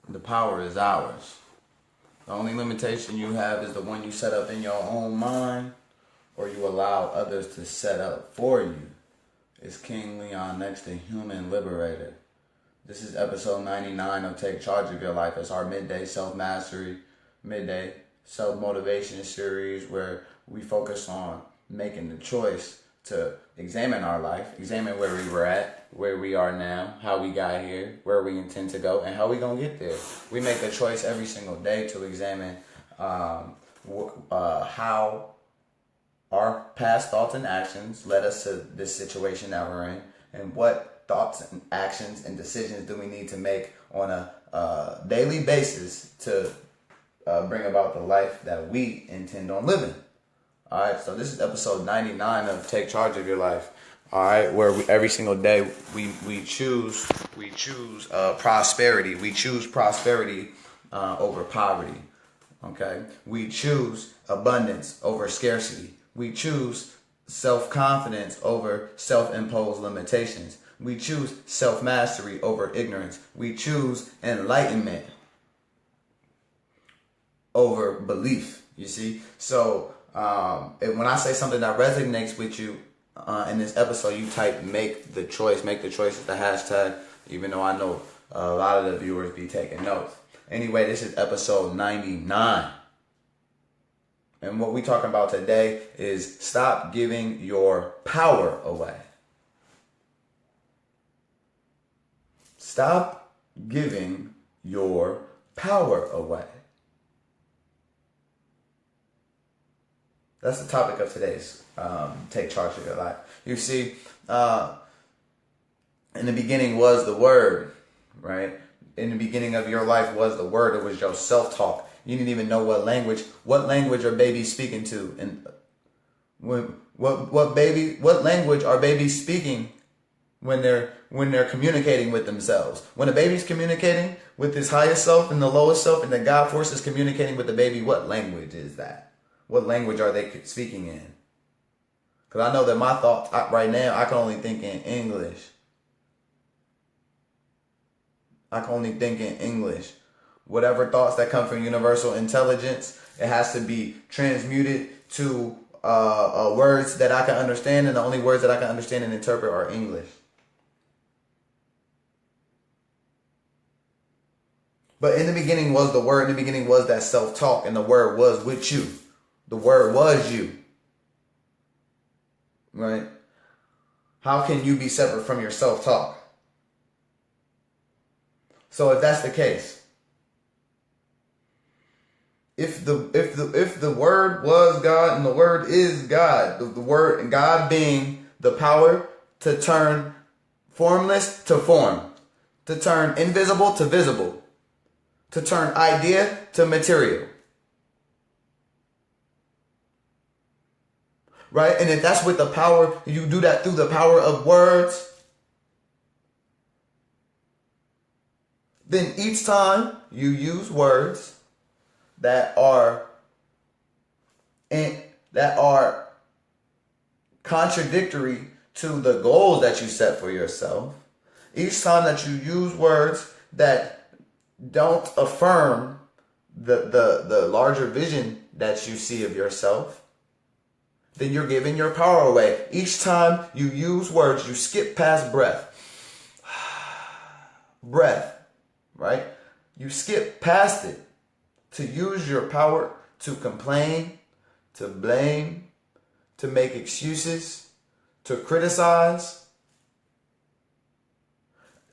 The power is ours. The only limitation you have is the one you set up in your own mind, or you allow others to set up for you. It's King Leon, next to Human Liberator. This is episode 99 of Take Charge of Your Life. It's our midday self-mastery, midday self-motivation series where we focus on making the choice to examine our life, examine where we were at, where we are now, how we got here, where we intend to go, and how we gonna get there. We make a choice every single day to examine how our past thoughts and actions led us to this situation that we're in, and what thoughts and actions and decisions do we need to make on a daily basis to bring about the life that we intend on living. All right, so this is episode 99 of Take Charge of Your Life. All right, where every single day we choose prosperity. We choose prosperity over poverty. Okay, we choose abundance over scarcity. We choose self-confidence over self-imposed limitations. We choose self-mastery over ignorance. We choose enlightenment over belief. You see, so. When I say something that resonates with you in this episode, you type make the choice is the hashtag, even though I know a lot of the viewers be taking notes. Anyway, this is episode 99. And what we talking about today is stop giving your power away. Stop giving your power away. That's the topic of today's Take Charge of Your Life. You see, in the beginning was the Word, right? In the beginning of your life was the Word. It was your self-talk. You didn't even know what language are babies speaking to, and what language are babies speaking when they're communicating with themselves. When a baby's communicating with his highest self and the lowest self, and the God force is communicating with the baby, what language is that? What language are they speaking in? Because I know that my thoughts right now, I can only think in English. I can only think in English. Whatever thoughts that come from universal intelligence, it has to be transmuted to words that I can understand, and the only words that I can understand and interpret are English. But in the beginning was the Word, in the beginning was that self-talk, and the Word was with you. The Word was you, right? How can you be separate from your self-talk? So if that's the case, if the Word was God and the Word is God, the Word and God being the power to turn formless to form, to turn invisible to visible, to turn idea to material. Right? And if that's with the power, you do that through the power of words, then each time you use words that are contradictory to the goals that you set for yourself, each time that you use words that don't affirm the larger vision that you see of yourself, then you're giving your power away. Each time you use words, you skip past breath. Breath, right? You skip past it to use your power to complain, to blame, to make excuses, to criticize.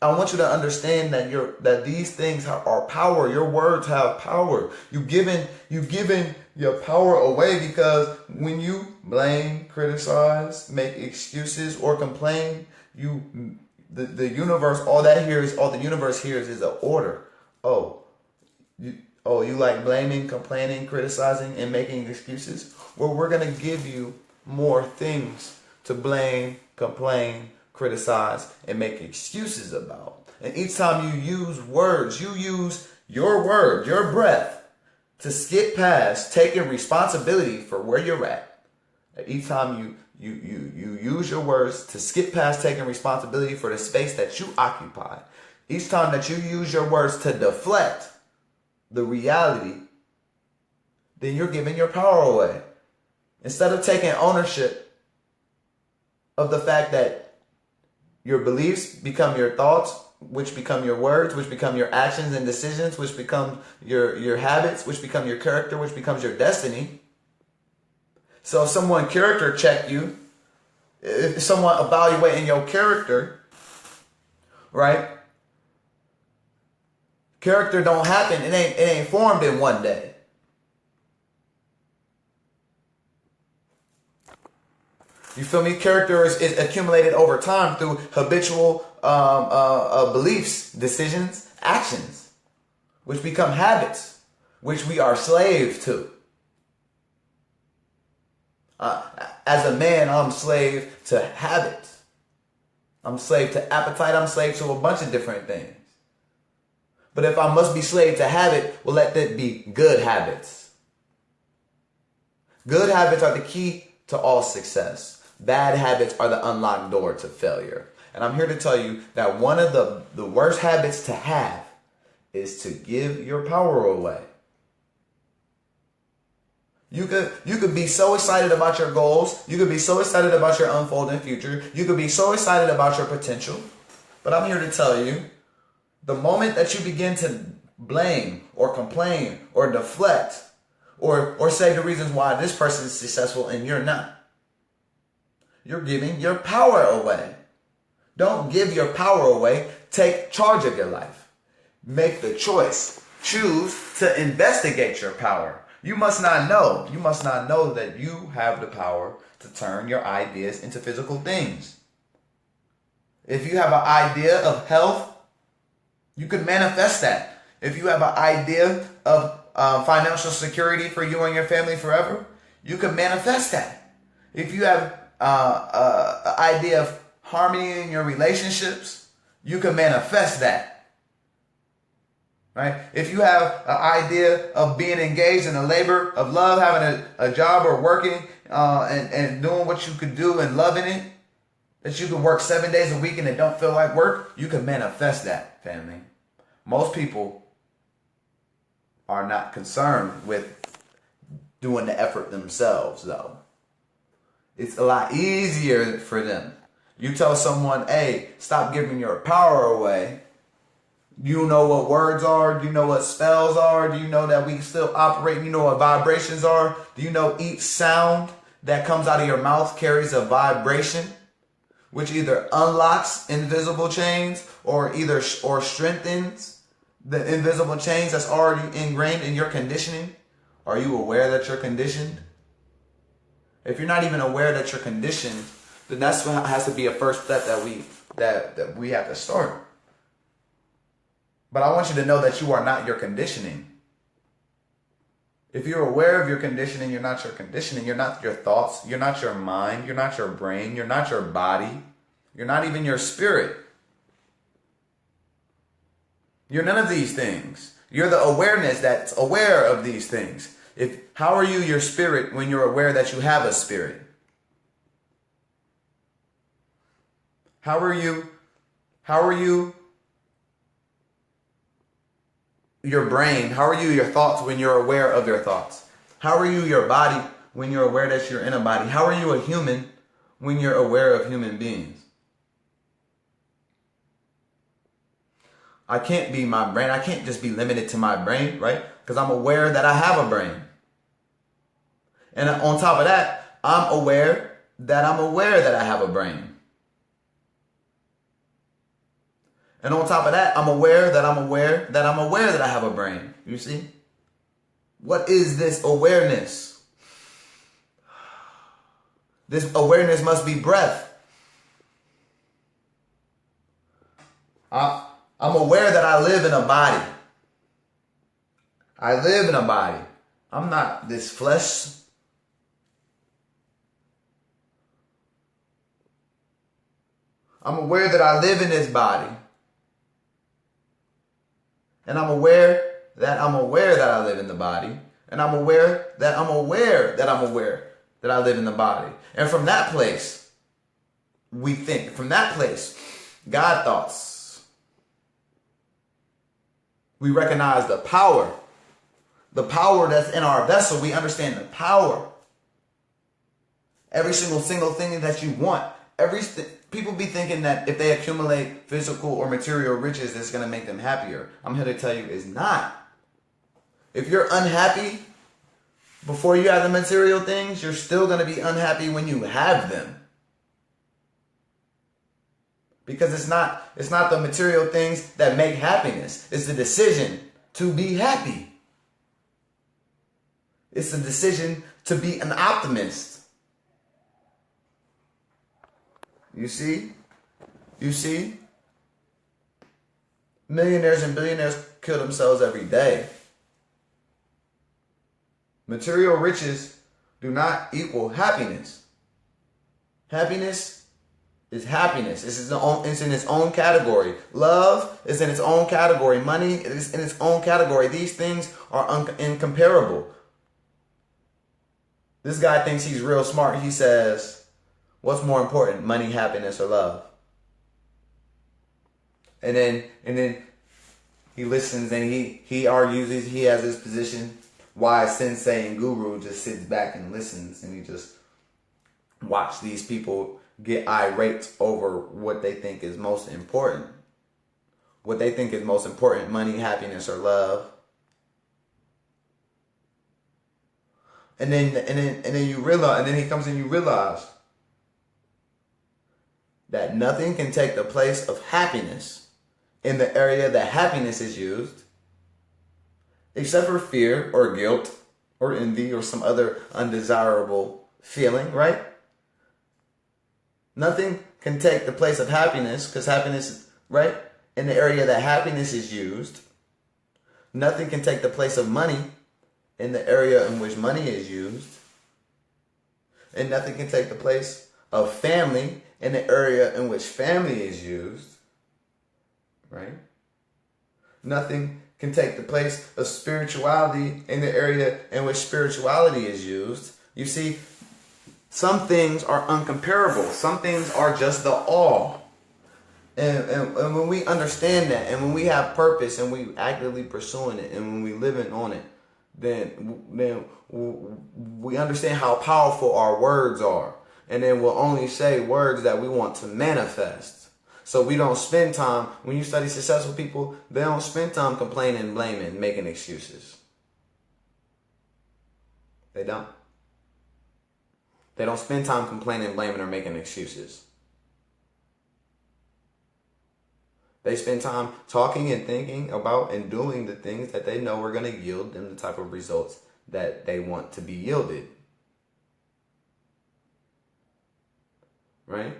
I want you to understand that these things are power. Your words have power. You've given your power away, because when you blame, criticize, make excuses, or complain, the universe, all the universe hears is an order. You like blaming, complaining, criticizing, and making excuses? Well, we're gonna give you more things to blame, complain, criticize, and make excuses about. And each time you use words, you use your word, your breath, to skip past taking responsibility for where you're at. Each time you use your words to skip past taking responsibility for the space that you occupy, each time that you use your words to deflect the reality, then you're giving your power away. Instead of taking ownership of the fact that your beliefs become your thoughts, which become your words, which become your actions and decisions, which become your habits, which become your character, which becomes your destiny. So if someone character check you, if someone evaluating your character, right? Character don't happen. It ain't formed in one day. You feel me? Character is accumulated over time through habitual beliefs, decisions, actions, which become habits, which we are slave to. As a man, I'm slave to habits. I'm slave to appetite. I'm slave to a bunch of different things. But if I must be slave to habit, well, let that be good habits. Good habits are the key to all success. Bad habits are the unlocked door to failure. And I'm here to tell you that one of the worst habits to have is to give your power away. You could be so excited about your goals. You could be so excited about your unfolding future. You could be so excited about your potential. But I'm here to tell you, the moment that you begin to blame or complain or deflect or say the reasons why this person is successful and you're not, you're giving your power away. Don't give your power away. Take charge of your life. Make the choice. Choose to investigate your power. You must not know. You must not know that you have the power to turn your ideas into physical things. If you have an idea of health, you can manifest that. If you have an idea of financial security for you and your family forever, you can manifest that. If you have an idea of harmony in your relationships, you can manifest that. Right? If you have an idea of being engaged in a labor of love, having a job or working and doing what you could do and loving it, that you can work 7 days a week and it don't feel like work, you can manifest that, family. Most people are not concerned with doing the effort themselves, though. It's a lot easier for them. You tell someone, hey, stop giving your power away. Do you know what words are? Do you know what spells are? Do you know that we still operate? Do you know what vibrations are? Do you know each sound that comes out of your mouth carries a vibration, which either unlocks invisible chains or strengthens the invisible chains that's already ingrained in your conditioning? Are you aware that you're conditioned? If you're not even aware that you're conditioned, then that's what has to be a first step that we have to start. But I want you to know that you are not your conditioning. If you're aware of your conditioning, you're not your conditioning. You're not your thoughts. You're not your mind. You're not your brain. You're not your body. You're not even your spirit. You're none of these things. You're the awareness that's aware of these things. How are you your spirit when you're aware that you have a spirit? How are you your brain? How are you your thoughts when you're aware of your thoughts? How are you your body when you're aware that you're in a body? How are you a human when you're aware of human beings? I can't be my brain. I can't just be limited to my brain, right? Because I'm aware that I have a brain. And on top of that, I'm aware that I have a brain. And on top of that, I'm aware that I have a brain. You see? What is this awareness? This awareness must be breath. I'm aware that I live in a body. I live in a body. I'm not this flesh. I'm aware that I live in this body. And I'm aware that I live in the body. And I'm aware that I live in the body. And from that place, we think. From that place, God thoughts. We recognize the power that's in our vessel. We understand the power. Every single thing that you want. People be thinking that if they accumulate physical or material riches, it's going to make them happier. I'm here to tell you it's not. If you're unhappy before you have the material things, you're still going to be unhappy when you have them. Because it's not the material things that make happiness. It's the decision to be happy. It's the decision to be an optimist. You see? Millionaires and billionaires kill themselves every day. Material riches do not equal happiness. Happiness is happiness. It's in its own category. Love is in its own category. Money is in its own category. These things are incomparable. This guy thinks he's real smart. He says, what's more important, money, happiness, or love? And then he listens and he argues. He has his position. Why sensei and guru just sits back and listens, and he just watch these people get irate over what they think is most important. What they think is most important, money, happiness, or love. And then you realize, and then he comes and you realize that nothing can take the place of happiness in the area that happiness is used, except for fear or guilt or envy or some other undesirable feeling, right? Nothing can take the place of happiness, because happiness, right? In the area that happiness is used. Nothing can take the place of money in the area in which money is used. And nothing can take the place of family in the area in which family is used. Right? Nothing can take the place of spirituality in the area in which spirituality is used. You see, some things are uncomparable. Some things are just the all. And when we understand that, and when we have purpose, and we actively pursuing it, and when we living on it, then we understand how powerful our words are. And then we'll only say words that we want to manifest. So we don't spend time, when you study successful people, they don't spend time complaining, blaming, making excuses. They don't. They don't spend time complaining, blaming, or making excuses. They spend time talking and thinking about and doing the things that they know are going to yield them the type of results that they want to be yielded. Right?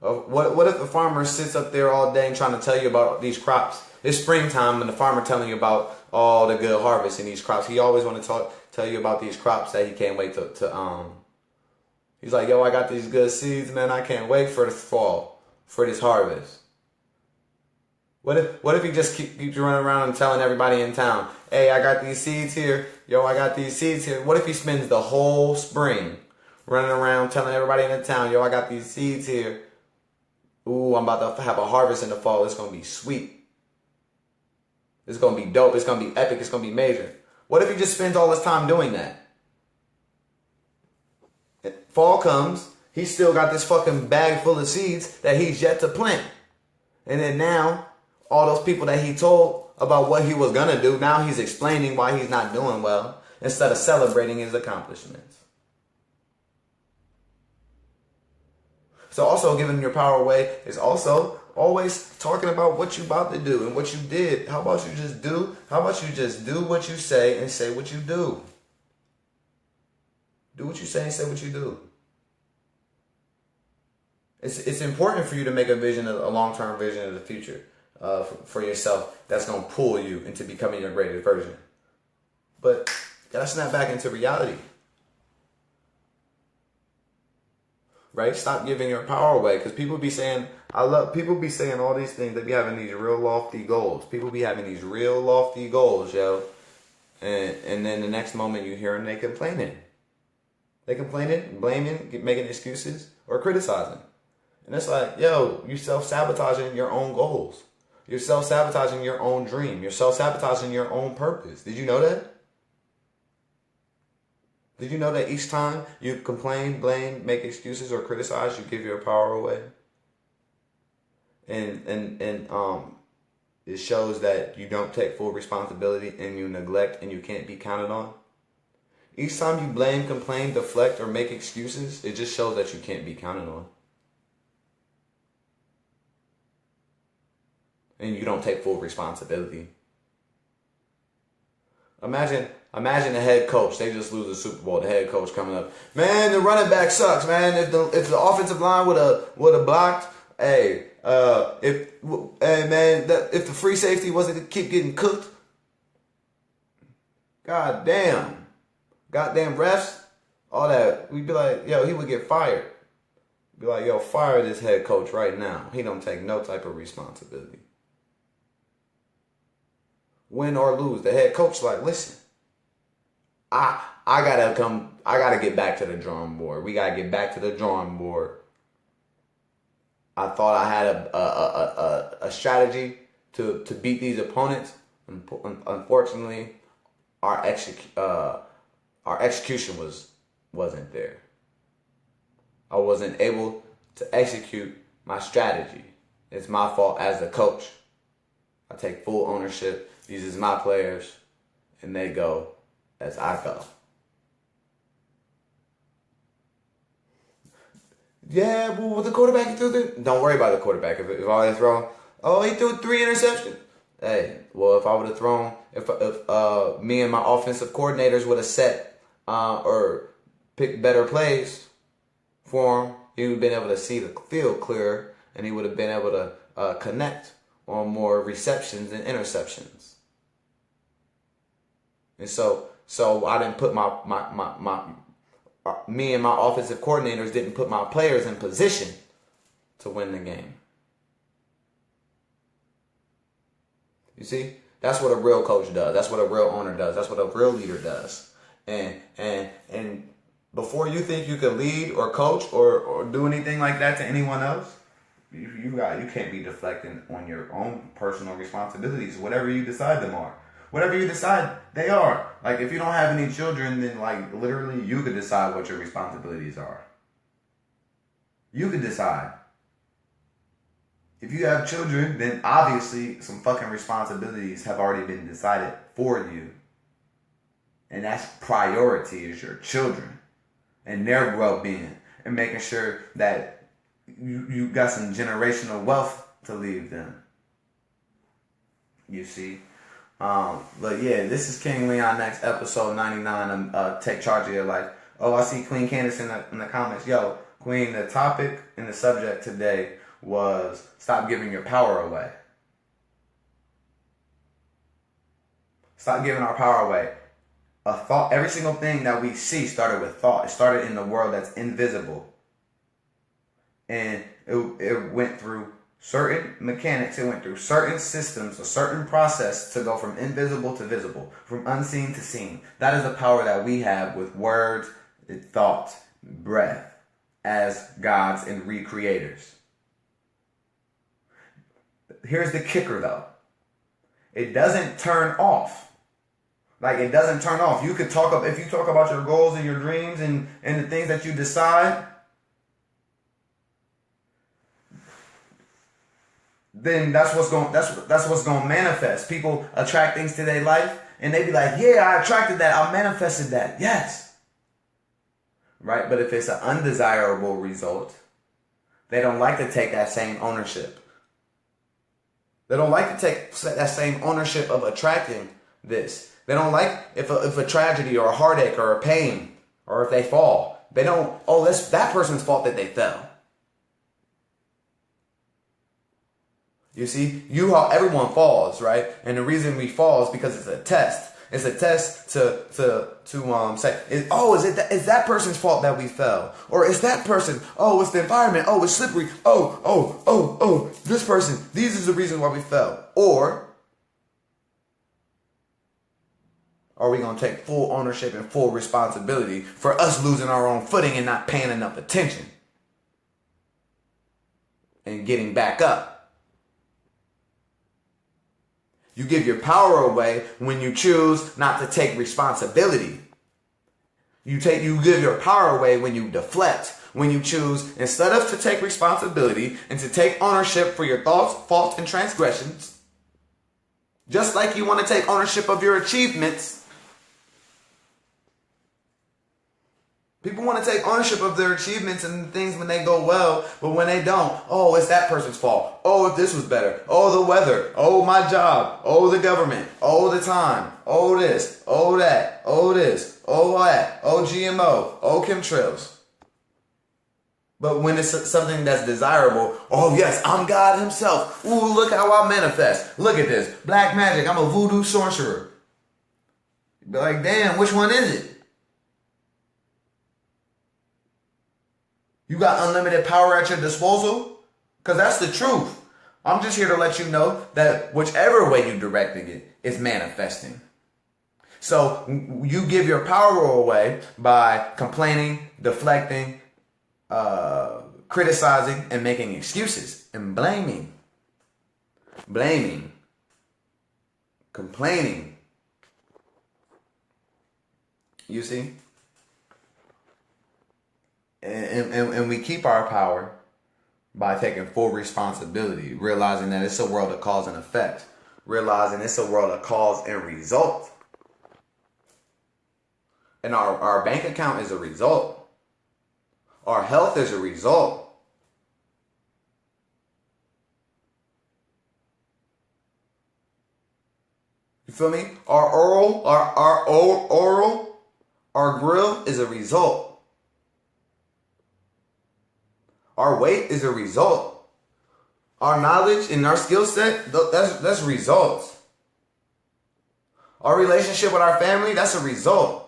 What if the farmer sits up there all day and trying to tell you about these crops? It's springtime and the farmer telling you about all the good harvest in these crops. He always want to tell you about these crops that he can't wait to he's like, yo, I got these good seeds, man. I can't wait for the fall, for this harvest. What if he just keeps running around and telling everybody in town, hey, I got these seeds here. Yo, I got these seeds here. What if he spends the whole spring running around telling everybody in the town, yo, I got these seeds here. Ooh, I'm about to have a harvest in the fall. It's going to be sweet. It's going to be dope. It's going to be epic. It's going to be major. What if he just spends all his time doing that? Fall comes. He's still got this fucking bag full of seeds that he's yet to plant. And then now, all those people that he told about what he was going to do, now he's explaining why he's not doing well instead of celebrating his accomplishments. So also giving your power away is also always talking about what you're about to do and what you did. How about you just do? How about you just do what you say and say what you do? Do what you say and say what you do. It's important for you to make a vision, a long-term vision of the future for yourself that's going to pull you into becoming your greatest version. But you got to snap back into reality. Right? Stop giving your power away. Because people be saying all these things. They be having these real lofty goals. People be having these real lofty goals, yo. And then the next moment you hear them, they complaining. They complaining, blaming, making excuses, or criticizing. And it's like, yo, you self-sabotaging your own goals. You're self-sabotaging your own dream. You're self-sabotaging your own purpose. Did you know that? Did you know that each time you complain, blame, make excuses, or criticize, you give your power away? And it shows that you don't take full responsibility and you neglect and you can't be counted on. Each time you blame, complain, deflect, or make excuses, it just shows that you can't be counted on. And you don't take full responsibility. Imagine the head coach. They just lose the Super Bowl. The head coach coming up, man, the running back sucks, man. If the offensive line would have blocked, if the free safety wasn't to keep getting cooked, goddamn refs, all that, we'd be like, yo, he would get fired. Be like, yo, fire this head coach right now. He don't take no type of responsibility. Win or lose, the head coach like, listen, I gotta get back to the drawing board. We gotta get back to the drawing board. I thought I had a strategy to beat these opponents. Unfortunately, our execution wasn't there. I wasn't able to execute my strategy. It's my fault as the coach. I take full ownership. These is my players, and they go as I go. Yeah, well, the quarterback threw the... Don't worry about the quarterback. If I was wrong, he threw 3 interceptions. Hey, well, if I would have thrown... If me and my offensive coordinators would have set or picked better plays for him, he would have been able to see the field clearer, and he would have been able to connect on more receptions and interceptions. And so I didn't put me and my offensive coordinators didn't put my players in position to win the game. You see, that's what a real coach does. That's what a real owner does. That's what a real leader does. And before you think you can lead or coach or do anything like that to anyone else, you can't be deflecting on your own personal responsibilities. Whatever you decide them are. Whatever you decide, they are. Like, if you don't have any children, then, like, literally, you could decide what your responsibilities are. You could decide. If you have children, then obviously some fucking responsibilities have already been decided for you. And that's priority, is your children and their well-being and making sure that you got some generational wealth to leave them. You see? But yeah, this is King Leon Next, episode 99 of Take Charge of Your Life. Oh, I see Queen Candace in the comments. Yo, Queen, the topic and the subject today was stop giving your power away. Stop giving our power away. A thought, every single thing that we see started with thought. It started in the world that's invisible. And it went through certain mechanics, it went through certain systems, a certain process to go from invisible to visible, from unseen to seen. That is the power that we have with words, thought, breath, as gods and recreators. Here's the kicker though. It doesn't turn off. Like, it doesn't turn off. You could talk if you talk about your goals and your dreams and the things that you decide, then that's what's going to manifest. People attract things to their life and they be like, yeah, I attracted that, I manifested that. Yes. Right? But if it's an undesirable result, they don't like to take that same ownership. They don't like to take that same ownership of attracting this. They don't like if a tragedy or a heartache or a pain or if they fall. They don't, that's that person's fault that they fell. You see, everyone falls, right? And the reason we fall is because it's a test. It's a test to say, is that person's fault that we fell? Or is that person, it's the environment, it's slippery, this person, these are the reasons why we fell. Or are we going to take full ownership and full responsibility for us losing our own footing and not paying enough attention and getting back up? You give your power away when you choose not to take responsibility. You give your power away when you deflect. When you choose, instead of to take responsibility and to take ownership for your thoughts, faults, and transgressions, just like you want to take ownership of your achievements. People want to take ownership of their achievements and things when they go well, but when they don't, oh, it's that person's fault. Oh, if this was better. Oh, the weather. Oh, my job. Oh, the government. Oh, the time. Oh, this. Oh, that. Oh, this. Oh, that. Oh, GMO. Oh, chemtrails. But when it's something that's desirable, oh yes, I'm God himself. Ooh, look how I manifest. Look at this. Black magic. I'm a voodoo sorcerer. You'd be like, damn, which one is it? You got unlimited power at your disposal? Because that's the truth. I'm just here to let you know that whichever way you're directing it is manifesting. So you give your power away by complaining, deflecting, criticizing, and making excuses and blaming, complaining. You see? And we keep our power by taking full responsibility, realizing that it's a world of cause and effect, realizing it's a world of cause and result. And our bank account is a result. Our health is a result. You feel me? Our grill is a result. Our weight is a result. Our knowledge and our skill set, that's results. Our relationship with our family, that's a result.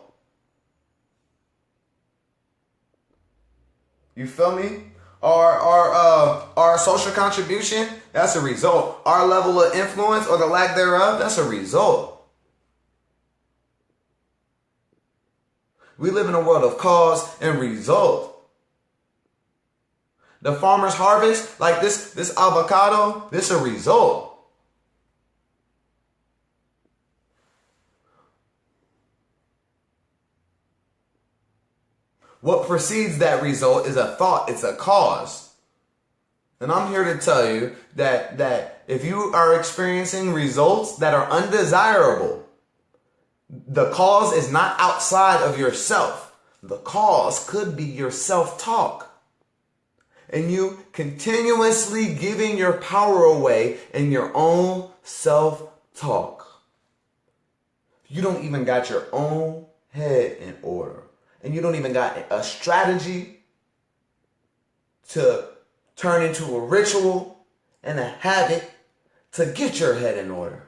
You feel me? Our social contribution, that's a result. Our level of influence or the lack thereof, that's a result. We live in a world of cause and result. The farmer's harvest, like this avocado, this a result. What precedes that result is a thought, it's a cause. And I'm here to tell you that if you are experiencing results that are undesirable, the cause is not outside of yourself. The cause could be your self-talk. And you continuously giving your power away in your own self-talk. You don't even got your own head in order. And you don't even got a strategy to turn into a ritual and a habit to get your head in order.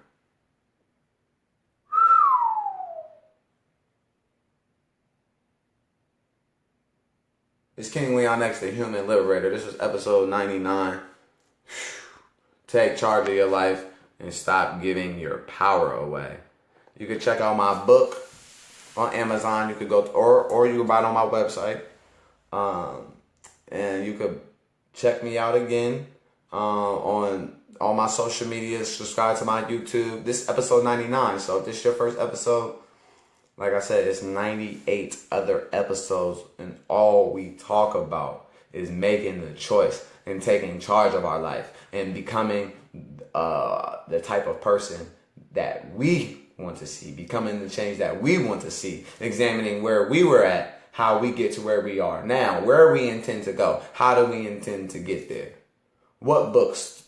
It's King Leon X, the Human Liberator. This was episode 99. Take charge of your life and stop giving your power away. You can check out my book on Amazon. You could go to, or you can buy it on my website. And you could check me out again on all my social media. Subscribe to my YouTube. This is episode 99. So if this is your first episode, like I said, it's 98 other episodes, and all we talk about is making the choice and taking charge of our life and becoming the type of person that we want to see, becoming the change that we want to see, examining where we were at, how we get to where we are now, where we intend to go, how do we intend to get there, what books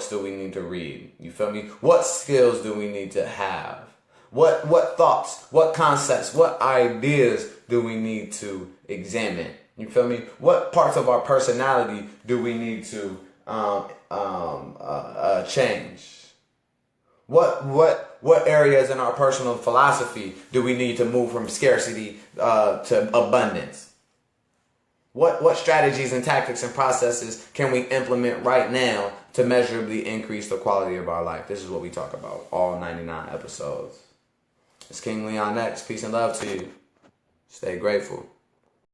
do we need to read, you feel me, what skills do we need to have, what thoughts, what concepts, what ideas do we need to examine, you feel me, what parts of our personality do we need to change, what areas in our personal philosophy do we need to move from scarcity to abundance? What strategies and tactics and processes can we implement right now to measurably increase the quality of our life? This is what we talk about, all 99 episodes. It's King Leon X. Peace and love to you. Stay grateful.